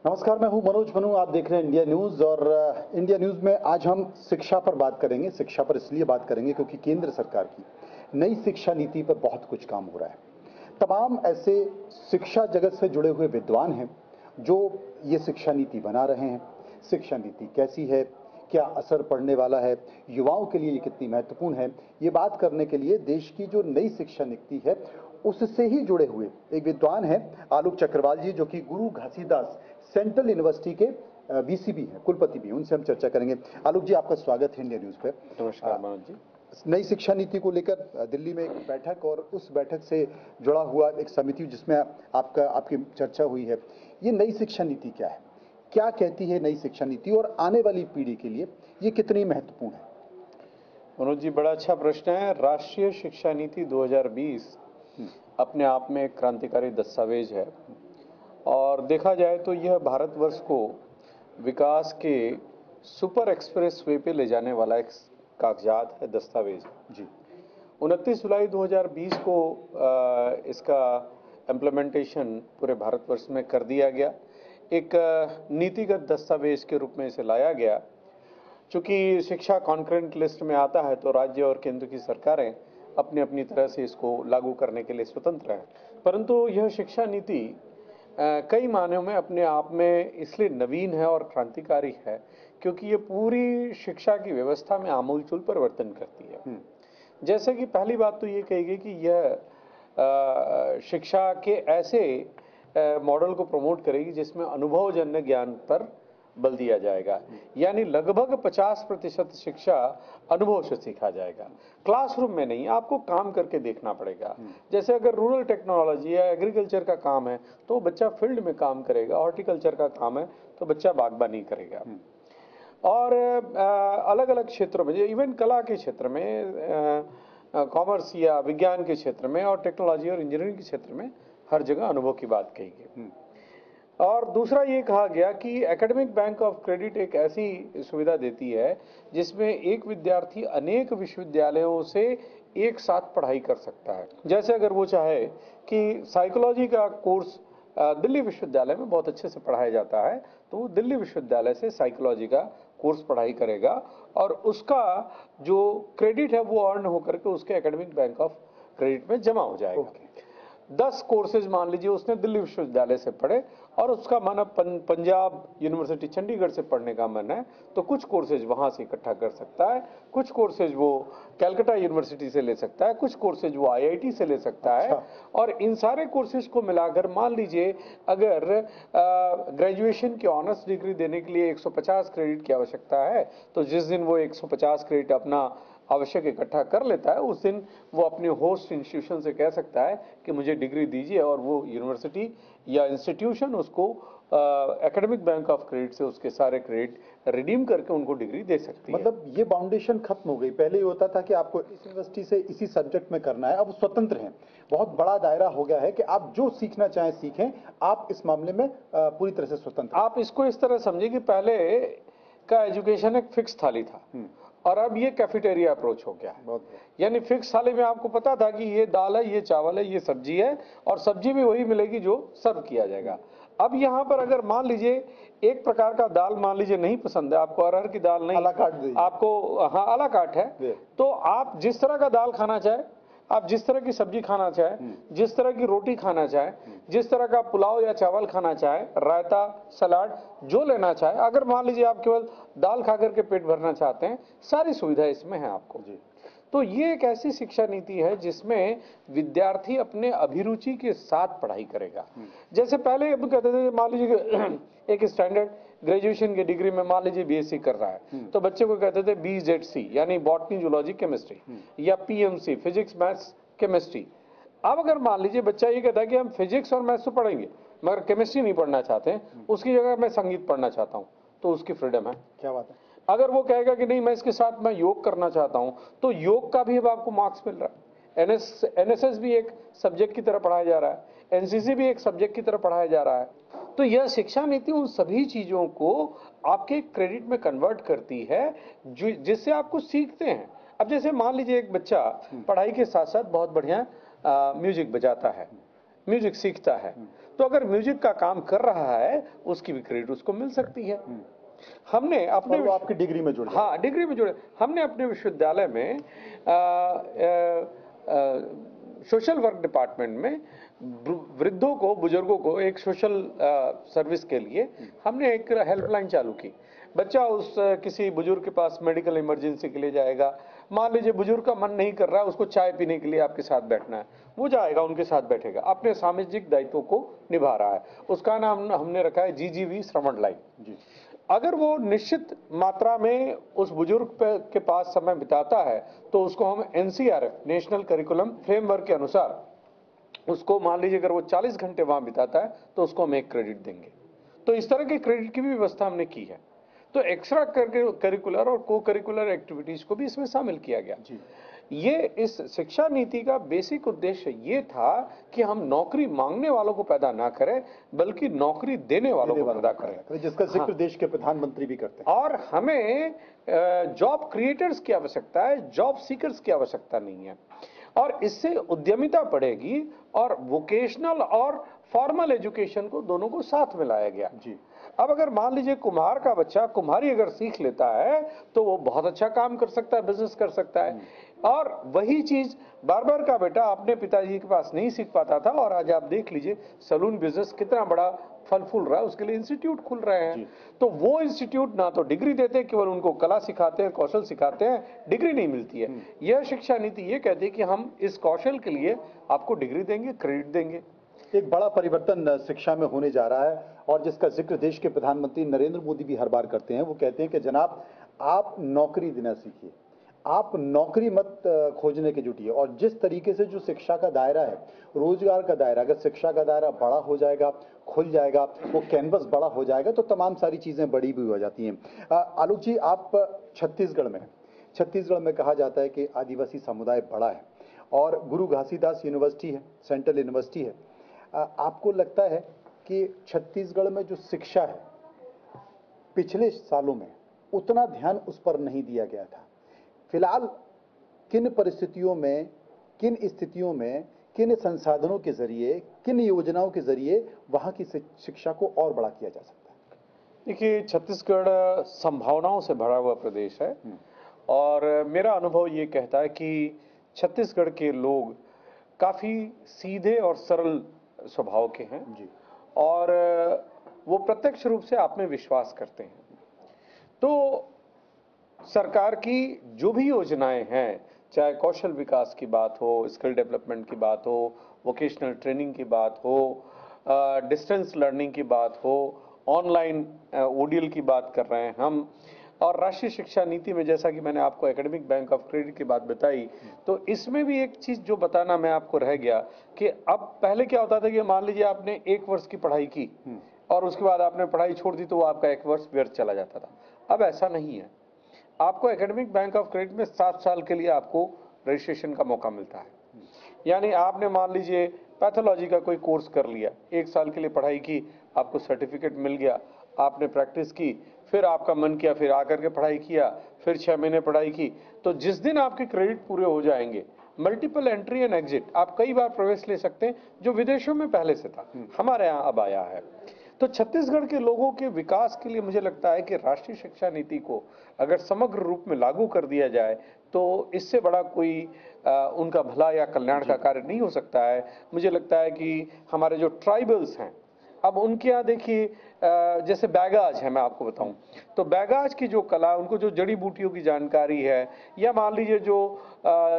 नमस्कार, मैं हूं मनोज मनु। आप देख रहे हैं इंडिया न्यूज और इंडिया न्यूज में आज हम शिक्षा पर बात करेंगे। शिक्षा पर इसलिए बात करेंगे क्योंकि केंद्र सरकार की नई शिक्षा नीति पर बहुत कुछ काम हो रहा है। तमाम ऐसे शिक्षा जगत से जुड़े हुए विद्वान हैं जो ये शिक्षा नीति बना रहे हैं। शिक्षा नीति कैसी है, क्या असर पड़ने वाला है, युवाओं के लिए ये कितनी महत्वपूर्ण है, ये बात करने के लिए देश की जो नई शिक्षा नीति है उससे ही जुड़े हुए एक विद्वान हैं आलोक चक्रवाल जी, जो कि गुरु घासीदास सेंट्रल यूनिवर्सिटी के वीसी भी हैं, कुलपति भी हैं। उनसे हम चर्चा करेंगे। आलोक जी, आपका स्वागत है इंडिया न्यूज पे। नमस्कार मनोज जी। नई शिक्षा नीति को लेकर दिल्ली में एक बैठक और उस बैठक से जुड़ा हुआ एक समिति जिसमें आपकी चर्चा हुई है। ये नई शिक्षा नीति क्या है, क्या कहती है नई शिक्षा नीति और आने वाली पीढ़ी के लिए ये कितनी महत्वपूर्ण है? मनोज जी, बड़ा अच्छा प्रश्न है। राष्ट्रीय शिक्षा नीति 2020 अपने आप में एक क्रांतिकारी दस्तावेज है और देखा जाए तो यह भारतवर्ष को विकास के सुपर एक्सप्रेस वे पे ले जाने वाला एक कागजात है, दस्तावेज जी। 29 जुलाई 2020 को इसका इम्प्लीमेंटेशन पूरे भारतवर्ष में कर दिया गया। एक नीतिगत दस्तावेज के रूप में इसे लाया गया। चूंकि शिक्षा कॉन्करेंट लिस्ट में आता है तो राज्य और केंद्र की सरकारें अपनी अपनी तरह से इसको लागू करने के लिए स्वतंत्र हैं, परंतु यह शिक्षा नीति कई मायनों में अपने आप में इसलिए नवीन है और क्रांतिकारी है क्योंकि ये पूरी शिक्षा की व्यवस्था में आमूलचूल परिवर्तन करती है। जैसे कि पहली बात तो ये कही गई कि यह शिक्षा के ऐसे मॉडल को प्रमोट करेगी जिसमें अनुभवजन्य ज्ञान पर बल दिया जाएगा, यानी लगभग 50% शिक्षा अनुभव से सीखा जाएगा, क्लासरूम में नहीं। आपको काम करके देखना पड़ेगा। जैसे अगर रूरल टेक्नोलॉजी या एग्रीकल्चर का काम है तो बच्चा फील्ड में काम करेगा, हॉर्टिकल्चर का काम है तो बच्चा बागबानी करेगा। और अलग अलग क्षेत्रों में, इवन कला के क्षेत्र में, कॉमर्स या विज्ञान के क्षेत्र में और टेक्नोलॉजी और इंजीनियरिंग के क्षेत्र में हर जगह अनुभव की बात कही गई। और दूसरा ये कहा गया कि एकेडमिक बैंक ऑफ क्रेडिट एक ऐसी सुविधा देती है जिसमें एक विद्यार्थी अनेक विश्वविद्यालयों से एक साथ पढ़ाई कर सकता है। जैसे अगर वो चाहे कि साइकोलॉजी का कोर्स दिल्ली विश्वविद्यालय में बहुत अच्छे से पढ़ाया जाता है तो वो दिल्ली विश्वविद्यालय से साइकोलॉजी का कोर्स पढ़ाई करेगा और उसका जो क्रेडिट है वो अर्न होकर के उसके एकेडमिक बैंक ऑफ क्रेडिट में जमा हो जाएगा। 10 कोर्सेज मान लीजिए उसने दिल्ली विश्वविद्यालय से पढ़े और उसका मन अब पंजाब यूनिवर्सिटी चंडीगढ़ से पढ़ने का मन है तो कुछ कोर्सेज वहां से इकट्ठा कर सकता है, कुछ कोर्सेज वो कलकत्ता यूनिवर्सिटी से ले सकता है, कुछ कोर्सेज वो आईआईटी से ले सकता है। और इन सारे कोर्सेज को मिलाकर मान लीजिए अगर ग्रेजुएशन की ऑनर्स डिग्री देने के लिए 150 क्रेडिट की आवश्यकता है तो जिस दिन वो 150 क्रेडिट अपना आवश्यक इकट्ठा कर लेता है उस दिन वो अपने होस्ट इंस्टीट्यूशन से कह सकता है कि मुझे डिग्री दीजिए और वो यूनिवर्सिटी या इंस्टीट्यूशन उसको एकेडमिक बैंक ऑफ क्रेडिट से उसके सारे क्रेडिट रिडीम करके उनको डिग्री दे सकती है। मतलब ये बाउंडेशन खत्म हो गई। पहले ये होता था कि आपको इस यूनिवर्सिटी से इसी सब्जेक्ट में करना है, अब स्वतंत्र हैं। बहुत बड़ा दायरा हो गया है कि आप जो सीखना चाहें सीखें, आप इस मामले में पूरी तरह से स्वतंत्र। आप इसको इस तरह समझिए कि पहले का एजुकेशन एक फिक्स थाली था और अब ये कैफेटेरिया अप्रोच हो गया है। यानी फिक्स थाली में आपको पता था कि ये दाल है, ये चावल है, ये सब्जी है और सब्जी भी वही मिलेगी जो सर्व किया जाएगा। अब यहाँ पर अगर मान लीजिए एक प्रकार का दाल मान लीजिए नहीं पसंद है आपको, अरहर की दाल नहीं, आपको हाँ अला काट है, तो आप जिस तरह का दाल खाना चाहे, आप जिस तरह की सब्जी खाना चाहे, जिस तरह की रोटी खाना चाहे, जिस तरह का पुलाव या चावल खाना चाहे, रायता, सलाद जो लेना चाहे, अगर मान लीजिए आप केवल दाल खा करके पेट भरना चाहते हैं, सारी सुविधा इसमें है आपको। तो ये एक ऐसी शिक्षा नीति है जिसमें विद्यार्थी अपने अभिरुचि के साथ पढ़ाई करेगा। जैसे पहले हम कहते थे मान लीजिए एक स्टैंडर्ड ग्रेजुएशन की डिग्री में मान लीजिए बीएससी कर रहा है तो बच्चे को कहते थे बीजेडसी यानी बॉटनी जूलॉजी केमिस्ट्री या पीएमसी फिजिक्स मैथ्स केमिस्ट्री। अब अगर मान लीजिए बच्चा ये कहता है कि हम फिजिक्स और मैथ्स तो पढ़ेंगे मगर केमिस्ट्री नहीं पढ़ना चाहते, उसकी जगह मैं संगीत पढ़ना चाहता हूँ, तो उसकी फ्रीडम है। क्या बात है। अगर वो कहेगा कि नहीं मैं इसके साथ मैं योग करना चाहता हूं तो योग का भी अब आपको मार्क्स मिल रहा है। एनएसएस भी एक सब्जेक्ट की तरह पढ़ाया जा रहा है, एनसीसी भी एक सब्जेक्ट की तरह पढ़ाया जा रहा है। तो यह शिक्षा नीति उन सभी चीजों को आपके क्रेडिट में कन्वर्ट करती है जिससे आप कुछ सीखते हैं। अब जैसे मान लीजिए एक बच्चा पढ़ाई के साथ साथ बहुत बढ़िया म्यूजिक बजाता है म्यूजिक सीखता है, तो अगर म्यूजिक का काम कर रहा है उसकी भी क्रेडिट उसको मिल सकती है। हमने अपने और वो आपकी डिग्री में जुड़ जाए। हाँ, डिग्री में जुड़े। हमने अपने विश्वविद्यालय में सोशल वर्क डिपार्टमेंट में वृद्धों को, बुजुर्गों को एक सोशल सर्विस के लिए हमने एक हेल्पलाइन चालू की। बच्चा उस किसी बुजुर्ग के पास मेडिकल इमरजेंसी के लिए जाएगा, मान लीजिए बुजुर्ग का मन नहीं कर रहा है, उसको चाय पीने के लिए आपके साथ बैठना है, वो जाएगा, उनके साथ बैठेगा, अपने सामाजिक दायित्वों को निभा रहा है। उसका नाम हमने रखा है GGV श्रवण लाइन जी। अगर वो निश्चित मात्रा में उस बुजुर्ग के पास समय बिताता है तो उसको हम NCRF नेशनल करिकुलम फ्रेमवर्क के अनुसार उसको, मान लीजिए अगर वो 40 घंटे वहां बिताता है तो उसको हम एक क्रेडिट देंगे। तो इस तरह के क्रेडिट की भी व्यवस्था हमने की है। तो एक्स्ट्रा करिकुलर और को करिकुलर एक्टिविटीज को भी इसमें शामिल किया गया जी। ये इस शिक्षा नीति का बेसिक उद्देश्य ये था कि हम नौकरी मांगने वालों को पैदा ना करें, बल्कि नौकरी देने वालों को पैदा करें, जिसका जिक्र देश के प्रधानमंत्री भी करते हैं। और हमें जॉब क्रिएटर्स की आवश्यकता है, जॉब सीकर्स की आवश्यकता नहीं है। और इससे उद्यमिता बढ़ेगी और वोकेशनल और फॉर्मल एजुकेशन को, दोनों को साथ में लाया गया जी। अब अगर मान लीजिए कुम्हार का बच्चा कुम्हारी अगर सीख लेता है तो वो बहुत अच्छा काम कर सकता है, बिजनेस कर सकता है। और वही चीज बार्बर का बेटा अपने पिताजी के पास नहीं सीख पाता था, और आज आप देख लीजिए सलून बिजनेस कितना बड़ा फल फूल रहा है, उसके लिए इंस्टीट्यूट खुल रहे हैं। तो वो इंस्टीट्यूट ना तो डिग्री देते, केवल उनको कला सिखाते हैं, कौशल सिखाते हैं, डिग्री नहीं मिलती है। यह शिक्षा नीति ये कहती है कि हम इस कौशल के लिए आपको डिग्री देंगे, क्रेडिट देंगे। एक बड़ा परिवर्तन शिक्षा में होने जा रहा है, और जिसका जिक्र देश के प्रधानमंत्री नरेंद्र मोदी भी हर बार करते हैं। वो कहते हैं कि जनाब, आप नौकरी देना सीखिए, आप नौकरी मत खोजने के जुटिए। और जिस तरीके से जो शिक्षा का दायरा है, रोजगार का दायरा, अगर शिक्षा का दायरा बड़ा हो जाएगा, खुल जाएगा, वो कैनवस बड़ा हो जाएगा, तो तमाम सारी चीजें बड़ी भी हो जाती हैं। आलोक जी, आप छत्तीसगढ़ में, छत्तीसगढ़ में कहा जाता है कि आदिवासी समुदाय बड़ा है, और गुरु घासीदास यूनिवर्सिटी है, सेंट्रल यूनिवर्सिटी है। आपको लगता है कि छत्तीसगढ़ में जो शिक्षा है, पिछले सालों में उतना ध्यान उस पर नहीं दिया गया था? फिलहाल किन परिस्थितियों में, किन स्थितियों में, किन संसाधनों के जरिए, किन योजनाओं के जरिए वहां की शिक्षा को और बड़ा किया जा सकता है? देखिए, छत्तीसगढ़ संभावनाओं से भरा हुआ प्रदेश है, और मेरा अनुभव ये कहता है कि छत्तीसगढ़ के लोग काफी सीधे और सरल स्वभाव के हैं जी। और वो प्रत्यक्ष रूप से आप में विश्वास करते हैं। तो सरकार की जो भी योजनाएं हैं, चाहे कौशल विकास की बात हो, स्किल डेवलपमेंट की बात हो, वोकेशनल ट्रेनिंग की बात हो, डिस्टेंस लर्निंग की बात हो, ऑनलाइन ODL की बात कर रहे हैं हम, और राष्ट्रीय शिक्षा नीति में जैसा कि मैंने आपको एकेडमिक बैंक ऑफ क्रेडिट की बात बताई, तो इसमें भी एक चीज जो बताना मैं आपको रह गया कि अब पहले क्या होता था कि मान लीजिए आपने 1 वर्ष की पढ़ाई की और उसके बाद आपने पढ़ाई छोड़ दी, तो वो आपका 1 वर्ष व्यर्थ चला जाता था। अब ऐसा नहीं है। आपको एकेडमिक बैंक ऑफ क्रेडिट में 7 साल के लिए आपको रजिस्ट्रेशन का मौका मिलता है। यानी आपने मान लीजिए पैथोलॉजी का कोई कोर्स कर लिया, 1 साल के लिए पढ़ाई की, आपको सर्टिफिकेट मिल गया, आपने प्रैक्टिस की, फिर आपका मन किया, फिर आकर के पढ़ाई किया, फिर 6 महीने पढ़ाई की, तो जिस दिन आपके क्रेडिट पूरे हो जाएंगे, मल्टीपल एंट्री एंड एग्जिट, आप कई बार प्रवेश ले सकते हैं, जो विदेशों में पहले से था, हमारे यहाँ अब आया है। तो छत्तीसगढ़ के लोगों के विकास के लिए मुझे लगता है कि राष्ट्रीय शिक्षा नीति को अगर समग्र रूप में लागू कर दिया जाए तो इससे बड़ा कोई उनका भला या कल्याण का कार्य नहीं हो सकता है। मुझे लगता है कि हमारे जो ट्राइबल्स हैं, अब उनके यहाँ देखिए जैसे बैगाज है, मैं आपको बताऊं तो बैगाज की जो कला, उनको जो जड़ी बूटियों की जानकारी है, या मान लीजिए जो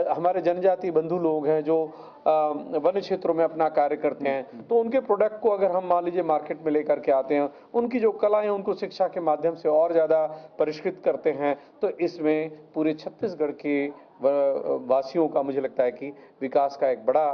हमारे जनजाति बंधु लोग हैं जो वन क्षेत्रों में अपना कार्य करते हैं, तो उनके प्रोडक्ट को अगर हम मान लीजिए मार्केट में लेकर के आते हैं, उनकी जो कलाएं उनको शिक्षा के माध्यम से और ज़्यादा परिष्कृत करते हैं, तो इसमें पूरे छत्तीसगढ़ के वासियों का मुझे लगता है कि विकास का एक बड़ा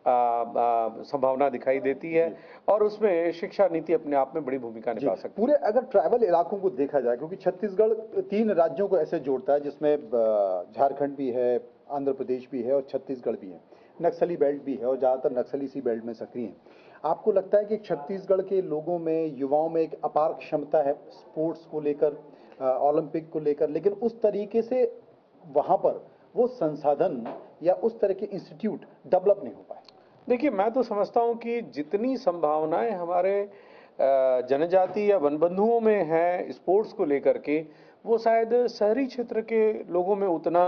संभावना दिखाई देती है, और उसमें शिक्षा नीति अपने आप में बड़ी भूमिका निभा सकती है। पूरे अगर ट्राइबल इलाकों को देखा जाए, क्योंकि छत्तीसगढ़ 3 राज्यों को ऐसे जोड़ता है जिसमें झारखंड भी है, आंध्र प्रदेश भी है और छत्तीसगढ़ भी है, नक्सली बेल्ट भी है और ज़्यादातर नक्सली इसी बेल्ट में सक्रिय हैं। आपको लगता है कि छत्तीसगढ़ के लोगों में, युवाओं में एक अपार क्षमता है स्पोर्ट्स को लेकर, ओलंपिक को लेकर, लेकिन उस तरीके से वहाँ पर वो संसाधन या उस तरह के इंस्टीट्यूट डेवलप नहीं हो पाए? देखिए, मैं तो समझता हूँ कि जितनी संभावनाएं हमारे जनजाति या वनबंधुओं में है स्पोर्ट्स को लेकर के, वो शायद शहरी क्षेत्र के लोगों में उतना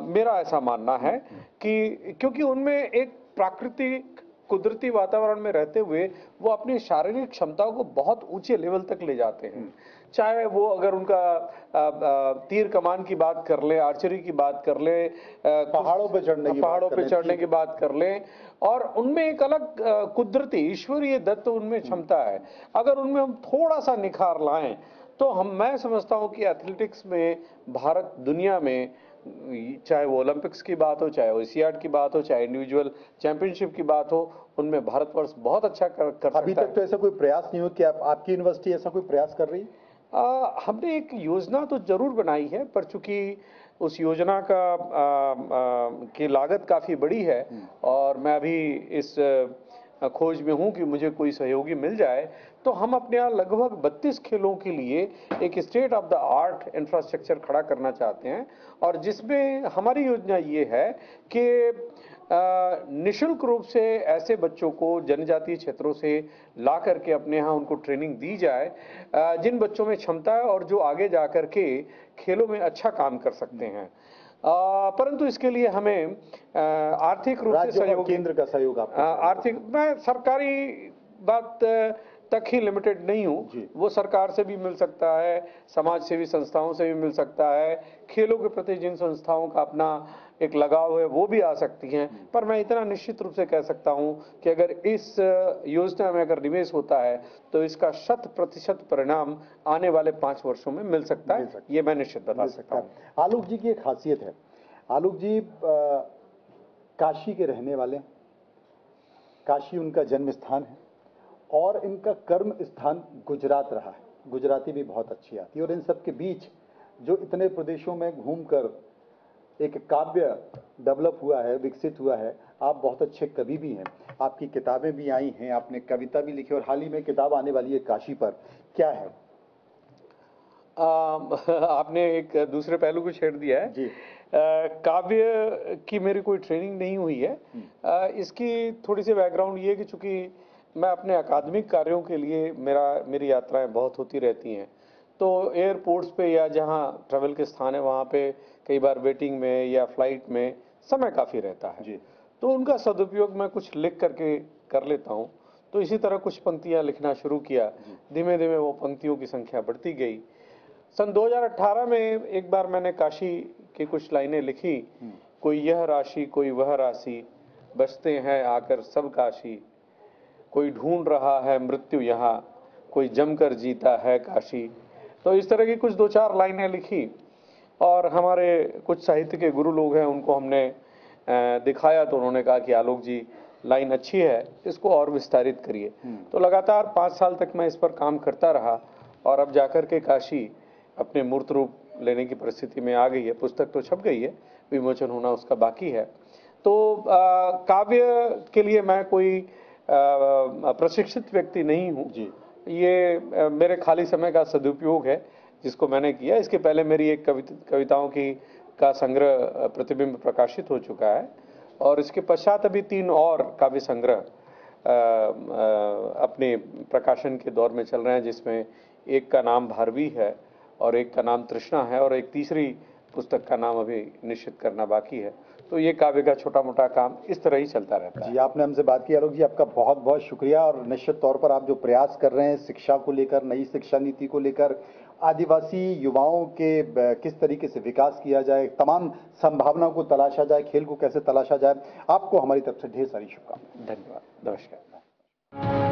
मेरा ऐसा मानना है कि क्योंकि उनमें एक प्राकृतिक कुदरती वातावरण में रहते हुए वो अपनी शारीरिक क्षमताओं को बहुत ऊंचे लेवल तक ले जाते हैं। चाहे वो अगर उनका तीर कमान की बात कर ले, आर्चरी की बात कर ले, पहाड़ों पे चढ़ने की बात कर ले, और उनमें एक अलग कुदरती ईश्वरीय दत्त उनमें क्षमता है। अगर उनमें हम थोड़ा सा निखार लाएं तो मैं समझता हूं कि एथलेटिक्स में भारत दुनिया में, चाहे वो ओलंपिक्स की बात हो, चाहे ओलंपियाड की बात हो, चाहे इंडिविजुअल चैंपियनशिप की बात हो, उनमें भारतवर्ष बहुत अच्छा कर सकता है। अभी तक तो ऐसा कोई प्रयास नहीं हो कि आपकी यूनिवर्सिटी ऐसा कोई प्रयास कर रही है? हमने एक योजना तो जरूर बनाई है, पर चूंकि उस योजना की लागत काफी बड़ी है और मैं अभी इस खोज में हूं कि मुझे कोई सहयोगी मिल जाए तो हम अपने यहाँ लगभग 32 खेलों के लिए एक state of the art infrastructure खड़ा करना चाहते हैं, और जिसमें हमारी योजना ये है कि निःशुल्क रूप से ऐसे बच्चों को जनजातीय क्षेत्रों से ला करके अपने यहाँ उनको ट्रेनिंग दी जाए, जिन बच्चों में क्षमता है और जो आगे जा करके खेलों में अच्छा काम कर सकते हैं। परंतु इसके लिए हमें आर्थिक रूप से सहयोग, केंद्र का सहयोग, आर्थिक, मैं सरकारी बात तक ही लिमिटेड नहीं हूं, वो सरकार से भी मिल सकता है, समाज सेवी संस्थाओं से भी मिल सकता है, खेलों के प्रति जिन संस्थाओं का अपना एक लगाव है वो भी आ सकती हैं। पर मैं इतना निश्चित रूप से कह सकता हूं कि अगर इस योजना में अगर निवेश होता है तो इसका 100% परिणाम आने वाले 5 वर्षों में मिल सकता है, ये मैं निश्चित बता सकता हूं। आलोक जी की एक खासियत है, आलोक जी काशी के रहने वाले, काशी उनका जन्म स्थान है और इनका कर्म स्थान गुजरात रहा है। गुजराती भी बहुत अच्छी आती है और इन सब के बीच जो इतने प्रदेशों में घूमकर एक काव्य डेवलप हुआ है, विकसित हुआ है। आप बहुत अच्छे कवि भी हैं, आपकी किताबें भी आई हैं, आपने कविता भी लिखी और हाल ही में किताब आने वाली है काशी पर, क्या है? आपने एक दूसरे पहलू को छेड़ दिया है जी। काव्य की मेरी कोई ट्रेनिंग नहीं हुई है। इसकी थोड़ी सी बैकग्राउंड ये है कि चूंकि मैं अपने अकादमिक कार्यों के लिए मेरी यात्राएं बहुत होती रहती हैं, तो एयरपोर्ट्स पे या जहां ट्रैवल के स्थान है वहां पे कई बार वेटिंग में या फ्लाइट में समय काफ़ी रहता है जी। तो उनका सदुपयोग मैं कुछ लिख करके कर लेता हूं। तो इसी तरह कुछ पंक्तियां लिखना शुरू किया, धीमे धीमे वो पंक्तियों की संख्या बढ़ती गई। सन 2018 में एक बार मैंने काशी की कुछ लाइनें लिखी, कोई यह राशि कोई वह राशि, बसते हैं आकर सब काशी, कोई ढूंढ रहा है मृत्यु यहाँ, कोई जमकर जीता है काशी। तो इस तरह की कुछ 2-4 लाइनें लिखी और हमारे कुछ साहित्य के गुरु लोग हैं उनको हमने दिखाया, तो उन्होंने कहा कि आलोक जी लाइन अच्छी है, इसको और विस्तारित करिए। तो लगातार 5 साल तक मैं इस पर काम करता रहा और अब जाकर के काशी अपने मूर्त रूप लेने की परिस्थिति में आ गई है। पुस्तक तो छप गई है, विमोचन होना उसका बाकी है। तो काव्य के लिए मैं कोई प्रशिक्षित व्यक्ति नहीं हूँ जी, ये मेरे खाली समय का सदुपयोग है जिसको मैंने किया। इसके पहले मेरी एक कविताओं का संग्रह प्रतिबिंब प्रकाशित हो चुका है और इसके पश्चात अभी 3 और काव्य संग्रह अपने प्रकाशन के दौर में चल रहे हैं, जिसमें एक का नाम भारवी है और एक का नाम तृष्णा है और एक तीसरी पुस्तक का नाम अभी निश्चित करना बाकी है। तो ये काव्य का छोटा मोटा काम इस तरह ही चलता रहता है। जी, आपने हमसे बात की आलोक जी, आपका बहुत बहुत शुक्रिया। और निश्चित तौर पर आप जो प्रयास कर रहे हैं शिक्षा को लेकर, नई शिक्षा नीति को लेकर, आदिवासी युवाओं के किस तरीके से विकास किया जाए, तमाम संभावनाओं को तलाशा जाए, खेल को कैसे तलाशा जाए, आपको हमारी तरफ से ढेर सारी शुभकामनाएं। धन्यवाद, नमस्कार।